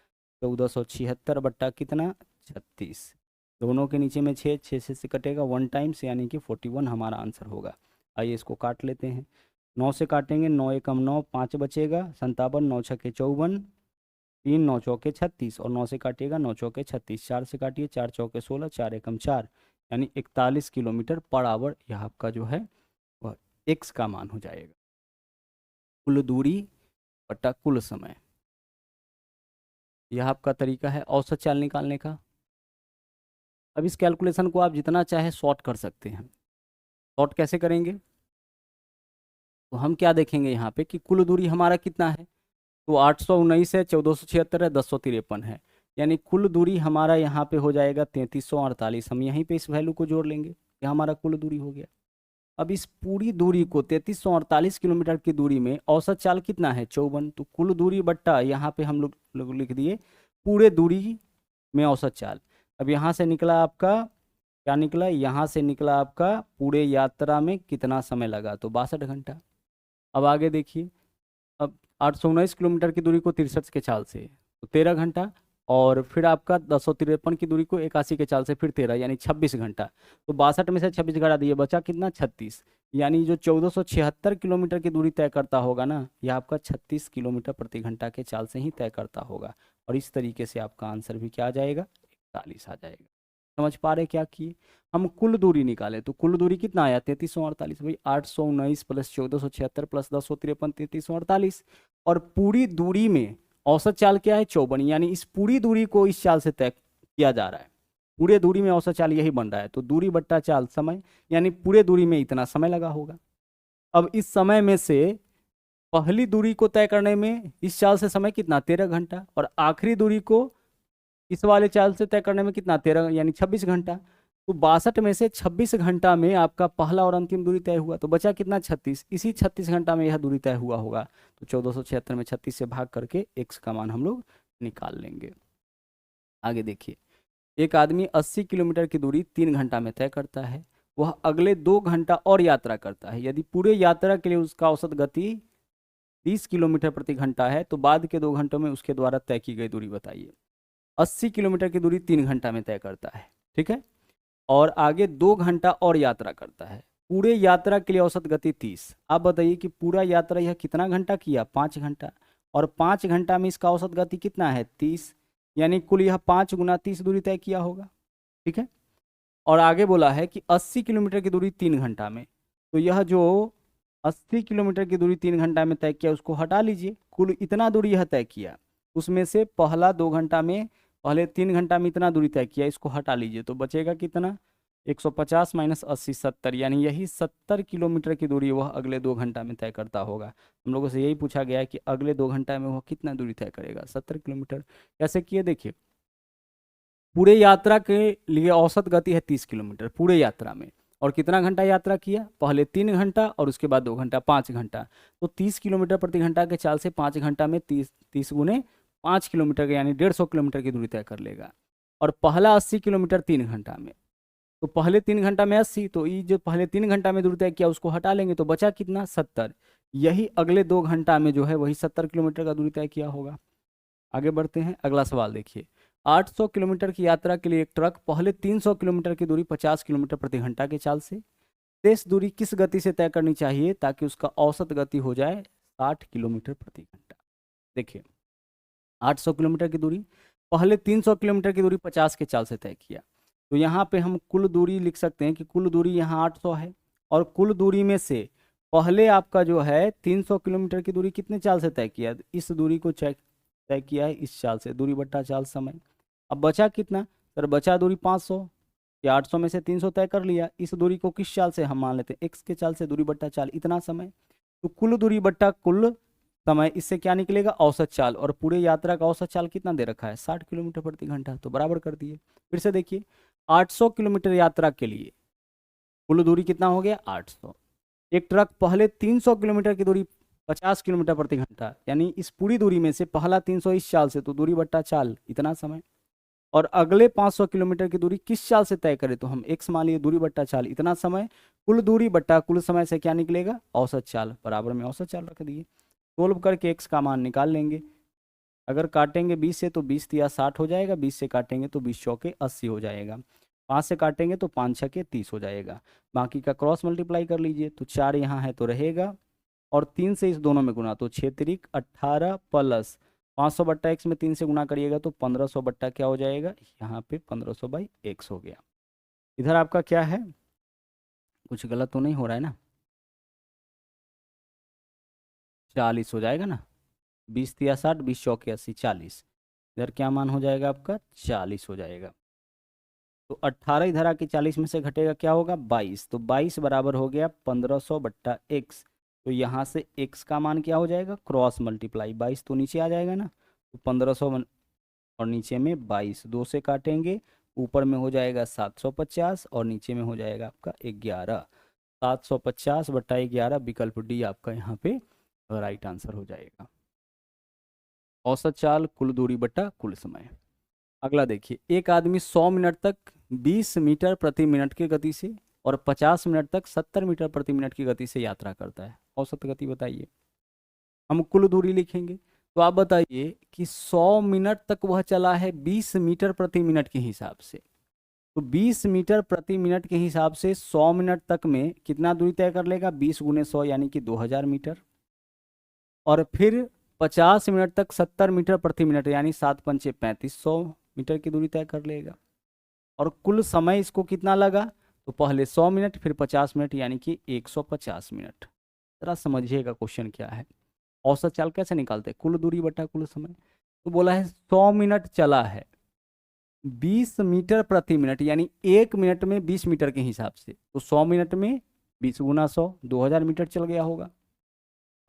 1476 बट्टा कितना 36, दोनों के नीचे में 6, 6 से कटेगा 1 टाइम्स, यानी कि 41 हमारा आंसर होगा। आइए इसको काट लेते हैं, 9 से काटेंगे, 9 एकम 9, 5 बचेगा 57, 9 छक्के 54, 3 9 चौके 36 और 9 से काटिएगा 9 चौके 36, 4 से काटिए 4 चौके 16, 4 एकम 4, यानी 41 किलोमीटर पर आवर, यह आपका जो है वह x का मान हो जाएगा। कुल दूरी बटा कुल समय, यह आपका तरीका है औसत चाल निकालने का। अब इस कैलकुलेशन को आप जितना चाहे शॉर्ट कर सकते हैं। शॉर्ट कैसे करेंगे, तो हम क्या देखेंगे यहाँ पे कि कुल दूरी हमारा कितना है, तो 819 है, 1476 है, 1053 है, यानी कुल दूरी हमारा यहाँ पे हो जाएगा 3348। हम यहीं पे इस वैल्यू को जोड़ लेंगे, यह हमारा कुल दूरी हो गया। अब इस पूरी दूरी को 3348 किलोमीटर की दूरी में औसत चाल कितना है 54, तो कुल दूरी बट्टा यहाँ पे हम लोग लिख दिए पूरे दूरी में औसत चाल। अब यहाँ से निकला आपका क्या निकला, यहाँ से निकला आपका पूरे यात्रा में कितना समय लगा, तो 62 घंटा। अब आगे देखिए, अब 819 किलोमीटर की दूरी को 63 के चाल से तो 13 घंटा, और फिर आपका 1053 की दूरी को 81 के चाल से फिर 13, यानी 26 घंटा। तो 62 में से 26 घटा दिए, बचा कितना 36, यानी जो 1476 किलोमीटर की दूरी तय करता होगा ना, यह आपका 36 किलोमीटर प्रति घंटा के चाल से ही तय करता होगा। और इस तरीके से आपका आंसर भी क्या आ जाएगा, 41 आ जाएगा। समझ पा रहे क्या किए, हम कुल दूरी निकाले तो कुल दूरी कितना आया 3348, भाई 819 प्लस 1476 प्लस 1053 3348, और पूरी दूरी में औसत चाल क्या है 54, यानी इस पूरी दूरी को इस चाल से तय किया जा रहा है। पूरे दूरी में औसत चाल यही बन रहा है, तो दूरी बट्टा चाल समय, यानी पूरे दूरी में इतना समय लगा होगा। अब इस समय में से पहली दूरी को तय करने में इस चाल से समय कितना 13 घंटा, और आखिरी दूरी को इस वाले चाल से तय करने में कितना 13 यानी 26 घंटा। तो 62 में से 26 घंटा में आपका पहला और अंतिम दूरी तय हुआ, तो बचा कितना 36, इसी 36 घंटा में यह दूरी तय हुआ होगा। तो 1476 में 36 से भाग करके x का मान हम लोग निकाल लेंगे। आगे देखिए, एक आदमी 80 किलोमीटर की दूरी 3 घंटा में तय करता है, वह अगले 2 घंटा और यात्रा करता है। यदि पूरे यात्रा के लिए उसका औसत गति 30 किलोमीटर प्रति घंटा है, तो बाद के 2 घंटों में उसके द्वारा तय की गई दूरी बताइए। 80 किलोमीटर की दूरी 3 घंटा में तय करता है, ठीक है, और आगे 2 घंटा और यात्रा करता है। पूरे यात्रा के लिए औसत गति 30। आप बताइए कि पूरा यात्रा यह कितना घंटा किया 5 घंटा, और 5 घंटा में इसका औसत गति कितना है 30, यानी कुल यह 5 गुना 30 दूरी तय किया होगा, ठीक है। और आगे बोला है कि 80 किलोमीटर की दूरी 3 घंटा में, तो यह जो 80 किलोमीटर की दूरी 3 घंटा में तय किया उसको हटा लीजिए, कुल इतना दूरी यह तय किया, उसमें से पहला 2 घंटा में, पहले 3 घंटा में इतना दूरी तय किया, इसको हटा लीजिए, तो बचेगा कितना 150 माइनस 80 70, यानी यही 70 किलोमीटर की दूरी वह अगले 2 घंटा में तय करता होगा। हम लोगों से यही पूछा गया है कि अगले 2 घंटा में वह कितना दूरी तय करेगा 70 किलोमीटर। कैसे किए देखिए, पूरे यात्रा के लिए औसत गति है 30 किलोमीटर पूरे यात्रा में, और कितना घंटा यात्रा किया, पहले 3 घंटा और उसके बाद 2 घंटा 5 घंटा, तो 30 किलोमीटर प्रति घंटा के चाल से 5 घंटा में 30 गुने 5 किलोमीटर का यानी 150 किलोमीटर की दूरी तय कर लेगा। और पहला 80 किलोमीटर 3 घंटा में, तो पहले 3 घंटा में 80, तो ये जो पहले 3 घंटा में दूरी तय किया उसको हटा लेंगे, तो बचा कितना 70, यही अगले 2 घंटा में जो है वही 70 किलोमीटर का दूरी तय किया होगा। आगे बढ़ते हैं, अगला सवाल देखिए, 800 किलोमीटर की यात्रा के लिए एक ट्रक पहले 300 किलोमीटर की दूरी 50 किलोमीटर प्रति घंटा के चाल से, शेष दूरी किस गति से तय करनी चाहिए ताकि उसका औसत गति हो जाए 60 किलोमीटर प्रति घंटा। देखिए 800 किलोमीटर की दूरी, पहले 300 किलोमीटर की दूरी 50 के चाल से तय किया, तो यहाँ पे हम कुल दूरी लिख सकते हैं कि कुल दूरी यहाँ 800 है, और कुल दूरी में से पहले आपका जो है 300 किलोमीटर की दूरी कितने चाल से तय किया, इस दूरी को तय किया है इस चाल से, दूरी बट्टा चाल समय। अब बचा कितना सर, बचा दूरी 500, या 800 में से 300 तय कर लिया, इस दूरी को किस चाल से हम मान लेते हैं x के चाल से, दूरी बट्टा चाल इतना समय, तो कुल दूरी बट्टा कुल समय, इससे क्या निकलेगा औसत चाल, और पूरे यात्रा का औसत चाल कितना दे रखा है 60 किलोमीटर प्रति घंटा, तो बराबर कर दिए। फिर से देखिए 800 किलोमीटर यात्रा के लिए कुल दूरी कितना हो गया 800, एक ट्रक पहले 300 किलोमीटर की दूरी 50 किलोमीटर प्रति घंटा, यानी इस पूरी दूरी में से पहला 300 इस चाल से, तो दूरी बट्टा चाल इतना समय, और अगले 500 किलोमीटर की दूरी किस चाल से तय करें, तो हम x मान लिए, दूरी बट्टा चाल इतना समय, कुल दूरी बट्टा कुल समय से क्या निकलेगा औसत चाल, बराबर में औसत चाल रख दिए। सोल्व करके x का मान निकाल लेंगे, अगर काटेंगे 20 से तो 20 तिया 60 हो जाएगा, 20 से काटेंगे तो 20 चौके 80 हो जाएगा, 5 से काटेंगे तो 5 छके 30 हो जाएगा, बाकी का क्रॉस मल्टीप्लाई कर लीजिए, तो 4 यहाँ है तो रहेगा, और 3 से इस दोनों में गुना, तो 6 तिरिक 18 प्लस 500 बट्टा x में 3 से गुना करिएगा तो 1500 बट्टा क्या हो जाएगा, यहाँ पे 1500/x हो गया। इधर आपका क्या है, कुछ गलत तो नहीं हो रहा है ना, 40 हो जाएगा ना, 20×3 = 60, 20×4 = 80, 40। इधर क्या मान हो जाएगा आपका, 40 हो जाएगा। तो 18 इधर आके 40 में से घटेगा, क्या होगा, 22। तो 22 बराबर हो गया 1500/x। तो यहाँ से x का मान क्या हो जाएगा, क्रॉस मल्टीप्लाई 22 तो नीचे आ जाएगा ना, तो 1500 और नीचे में 22, 2 से काटेंगे, ऊपर में हो जाएगा 750 और नीचे में हो जाएगा आपका 11। 750/11, विकल्प डी आपका यहाँ पे राइट आंसर हो जाएगा। औसत चाल कुल दूरी बटा कुल समय। अगला देखिए, एक आदमी 100 मिनट तक 20 मीटर प्रति मिनट की गति से और 50 मिनट तक 70 मीटर प्रति मिनट की गति से यात्रा करता है, औसत गति बताइए। हम कुल दूरी लिखेंगे, तो आप बताइए कि 100 मिनट तक वह चला है 20 मीटर प्रति मिनट के हिसाब से, तो 20 मीटर प्रति मिनट के हिसाब से 100 मिनट तक में कितना दूरी तय कर लेगा, 20 × 100 यानी कि 2000 मीटर। और फिर 50 मिनट तक 70 मीटर प्रति मिनट यानी 7×5 = 3500 मीटर की दूरी तय कर लेगा। और कुल समय इसको कितना लगा, तो पहले 100 मिनट फिर 50 मिनट यानी कि 150 मिनट। जरा समझिएगा क्वेश्चन क्या है, औसत चाल कैसे निकालते हैं, कुल दूरी बटा कुल समय। तो बोला है 100 मिनट चला है 20 मीटर प्रति मिनट यानी 1 मिनट में 20 मीटर के हिसाब से, तो 100 मिनट में 20 × 100 2000 मीटर चल गया होगा।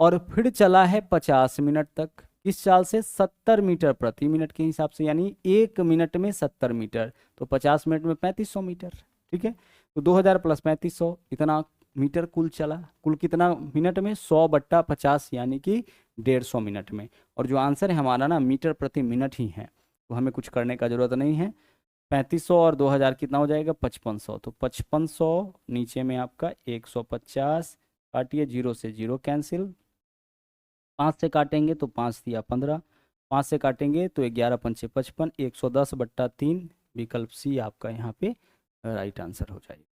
और फिर चला है 50 मिनट तक, इस चाल से 70 मीटर प्रति मिनट के हिसाब से यानी 1 मिनट में 70 मीटर, तो 50 मिनट में 3500 मीटर। ठीक है, तो 2000 + 3500 इतना मीटर कुल चला। कुल कितना मिनट में, 100/50 यानी कि 150 मिनट में। और जो आंसर है हमारा ना मीटर प्रति मिनट ही है, तो हमें कुछ करने का जरूरत नहीं है। 3500 और 2000 कितना हो जाएगा, 5500। तो 5500 नीचे में आपका 150, काटिए 0 से 0 कैंसिल, 5 से काटेंगे तो 5 × 15, 5 से काटेंगे तो 11×5 = 55, 110/3, विकल्प सी आपका यहाँ पे राइट आंसर हो जाएगा।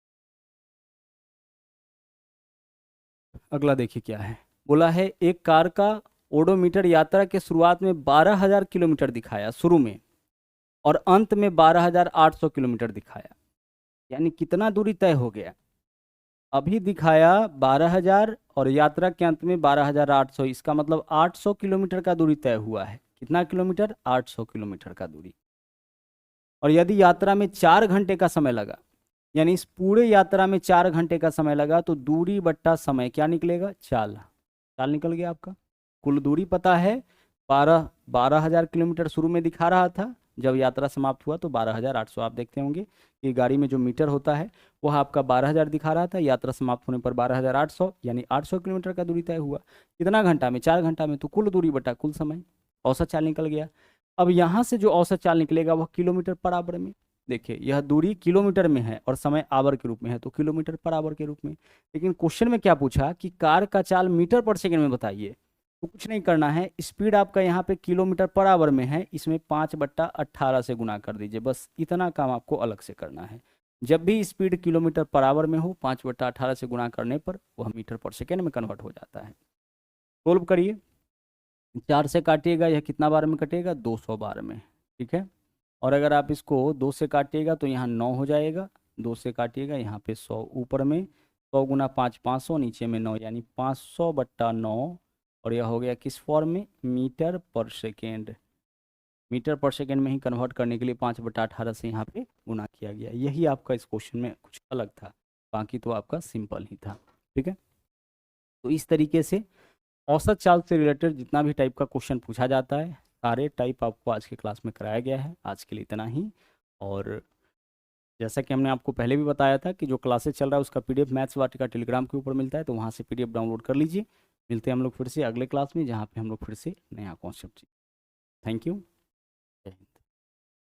अगला देखिए क्या है, बोला है एक कार का ओडोमीटर यात्रा के शुरुआत में 12,000 किलोमीटर दिखाया शुरू में, और अंत में 12,800 किलोमीटर दिखाया, यानी कितना दूरी तय हो गया। अभी दिखाया 12,000 और यात्रा के अंत में 12,800, इसका मतलब 800 किलोमीटर का दूरी तय हुआ है। कितना किलोमीटर, 800 किलोमीटर का दूरी। और यदि यात्रा में 4 घंटे का समय लगा, यानी इस पूरे यात्रा में 4 घंटे का समय लगा, तो दूरी बट्टा समय क्या निकलेगा, चाल। चाल निकल गया आपका। कुल दूरी पता है 12,000 किलोमीटर शुरू में दिखा रहा था, जब यात्रा समाप्त हुआ तो 12,800। आप देखते होंगे कि गाड़ी में जो मीटर होता है वह आपका 12,000 दिखा रहा था, यात्रा समाप्त होने पर 12,800, यानी 800 किलोमीटर का दूरी तय हुआ। कितना घंटा में, 4 घंटा में, तो कुल दूरी बटा कुल समय, औसत चाल निकल गया। अब यहाँ से जो औसत चाल निकलेगा वह किलोमीटर पर आवर में। देखिए यह दूरी किलोमीटर में है और समय आवर के रूप में है, तो किलोमीटर पर आवर के रूप में। लेकिन क्वेश्चन में क्या पूछा कि कार का चाल मीटर पर सेकंड में बताइए, तो कुछ नहीं करना है, स्पीड आपका यहाँ पे किलोमीटर पर आवर में है, इसमें 5/18 से गुना कर दीजिए, बस इतना काम आपको अलग से करना है। जब भी स्पीड किलोमीटर पर आवर में हो 5/18 से गुना करने पर वह मीटर पर सेकेंड में कन्वर्ट हो जाता है। सोल्व करिए, 4 से काटिएगा यह कितना बार में कटेगा, 200 बार में। ठीक है, और अगर आप इसको 2 से काटिएगा तो यहाँ 9 हो जाएगा, 2 से काटिएगा यहाँ पे 100, ऊपर में 100 × 5 500, नीचे में 9 यानी 500/9, और यह हो गया किस फॉर्म में, मीटर पर सेकेंड। मीटर पर सेकेंड में ही कन्वर्ट करने के लिए 5/18 से यहाँ पे गुना किया गया। यही आपका इस क्वेश्चन में कुछ अलग था, बाकी तो आपका सिंपल ही था। ठीक है, तो इस तरीके से औसत चाल से रिलेटेड जितना भी टाइप का क्वेश्चन पूछा जाता है सारे टाइप आपको आज के क्लास में कराया गया है। आज के लिए इतना ही। और जैसा कि हमने आपको पहले भी बताया था कि जो क्लासेस चल रहा है उसका PDF मैथ्स वाटिका टेलीग्राम के ऊपर मिलता है, तो वहाँ से PDF डाउनलोड कर लीजिए। मिलते हैं हम लोग फिर से अगले क्लास में, जहाँ पे हम लोग फिर से नया कॉन्सेप्ट। Thank you.